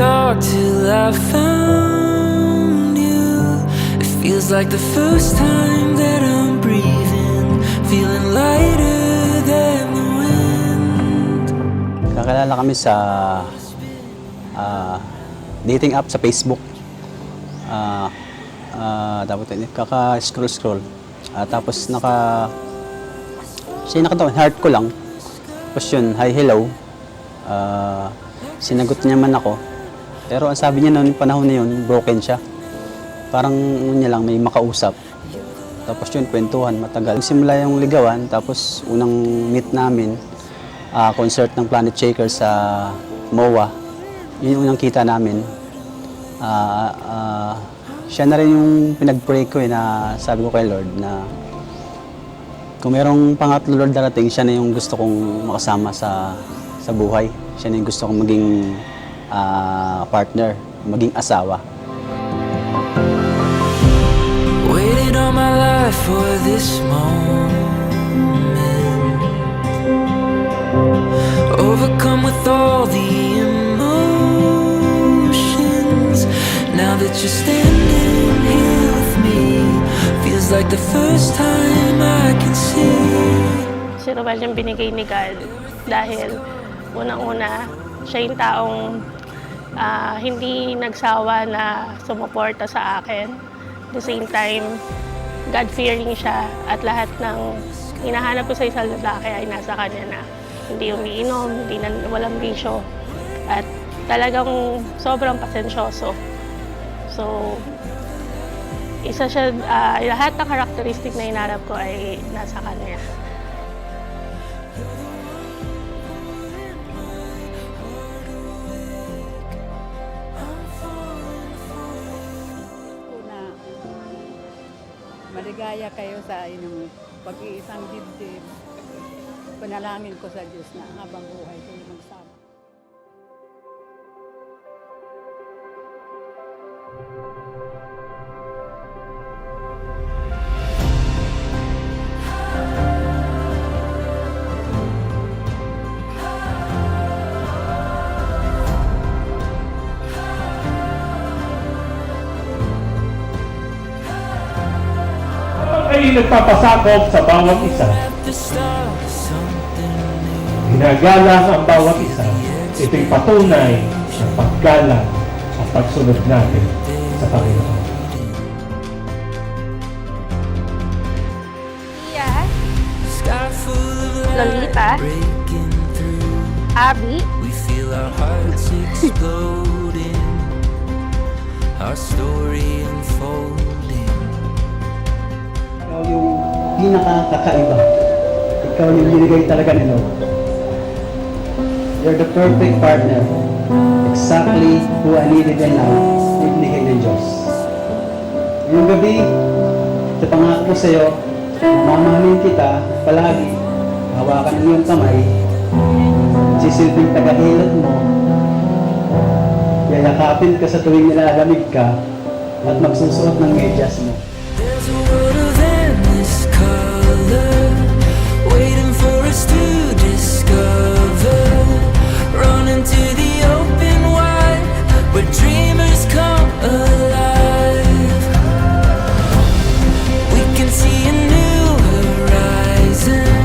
dark till I found you. It feels like the first time that I'm breathing, feeling lighter than the wind. Kakilala kami sa dating app sa Facebook. Tapos kaka-scroll. Tapos siya nakataon, heart ko lang. Tapos yun, hi, hello. Sinagot niya man ako. Pero ang sabi niya noon, panahon na yun, broken siya. Parang niya lang may makausap. Tapos yun, kwentuhan, matagal. Simula yung ligawan, tapos unang meet namin, concert ng Planet Shaker sa MOA. Yun yung unang kita namin. Siya na rin yung pinag-pray ko na sabi ko kay Lord na kung merong pangatlo Lord darating, siya na yung gusto kong makasama sa buhay. Siya na yung gusto kong maging partner, maging asawa. Waited all my life for this moment, overcome with all the emotions. Now that you're standing here with me, feels like the first time I can see. Si Ruel yung binigay ni God dahil unang-una siya yung taong hindi nagsawa na sumuporta sa akin. At the same time, God-fearing siya at lahat ng hinahanap ko sa isang lalaki ay nasa kanya na. Hindi umiinom, walang bisyo at talagang sobrang pasensyoso. So, isa siya, lahat ng karakteristik na hinarap ko ay nasa kanya. Maligaya kayo sa inyong pag-iisang dibdib. Panalangin ko sa Diyos na habang buhay kayo magsama. Ay nagpapasakop sa bawat isa. Ginagalang ang bawat isa. Ito'y patunay ng paggalang at pagsunod natin sa Panginoon. Iya, Lolita, Abby, We feel our hearts exploding, our story unfolding. Ikaw yung pinakakakaiba. Ikaw yung binigay talaga ni Lord. You're the perfect partner. Exactly who I needed and now, ibinigay ng Diyos. Ngayong gabi, ito pangako ko sa'yo, mamahalin kita palagi, hawakan ng iyong kamay, sisilbing tagahilot mo, yayakapin ka sa tuwing nilalamig ka, at magsusuot ng medyas mo. There's a world of endless color waiting for us to discover. Run into the open wide where dreamers come alive. We can see a new horizon.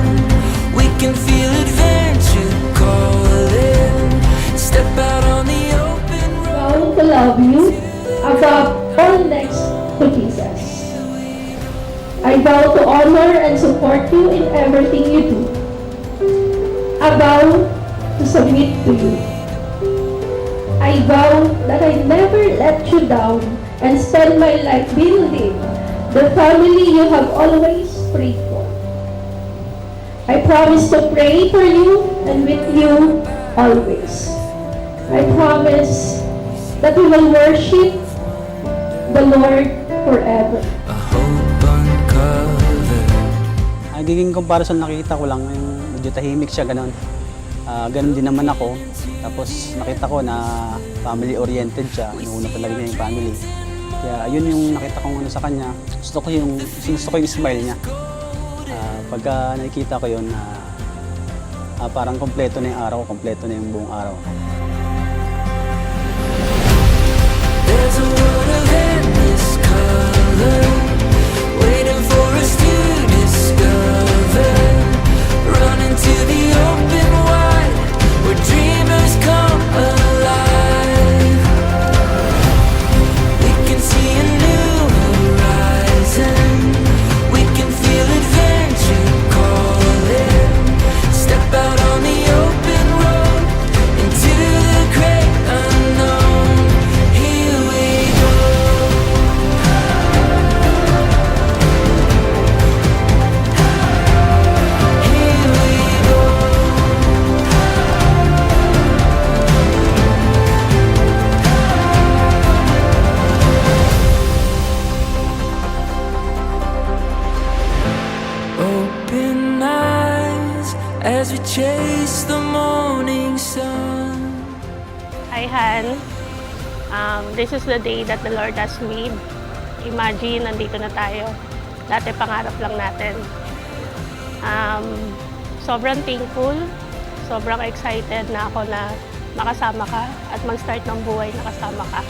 We can feel adventure calling. Step out on the open road. Vow to love you above all next to Jesus. I vow to honor and support you in everything you do. I vow to submit to you. I vow that I never let you down and spend my life building the family you have always prayed for. I promise to pray for you and with you always. I promise that we will worship the Lord forever. A hope uncovered. Ang giging comparison nakita ko lang, yung medyo tahimik siya, ganun. Ganun din naman ako. Tapos nakita ko na family-oriented siya. Inuuna talaga niya yung family. Kaya yun yung nakita kong ano sa kanya. Gusto ko yung smile niya. Pagka nakikita ko yun, parang kompleto na yung araw, kompleto na yung buong araw. There's a world of endless color waiting for us to discover. Run into the open wide where dreamers come alive. We can see a new horizon. We can feel adventure calling. Step out on the open road into the great unknown. Here we go. Here we go. Open eyes as we chase the morning sun. Hi, Han. This is the day that the Lord has made. Imagine, nandito na tayo. Dati pangarap lang natin. Sobrang thankful, sobrang excited na ako na makasama ka at mag-start ng buhay na kasama ka.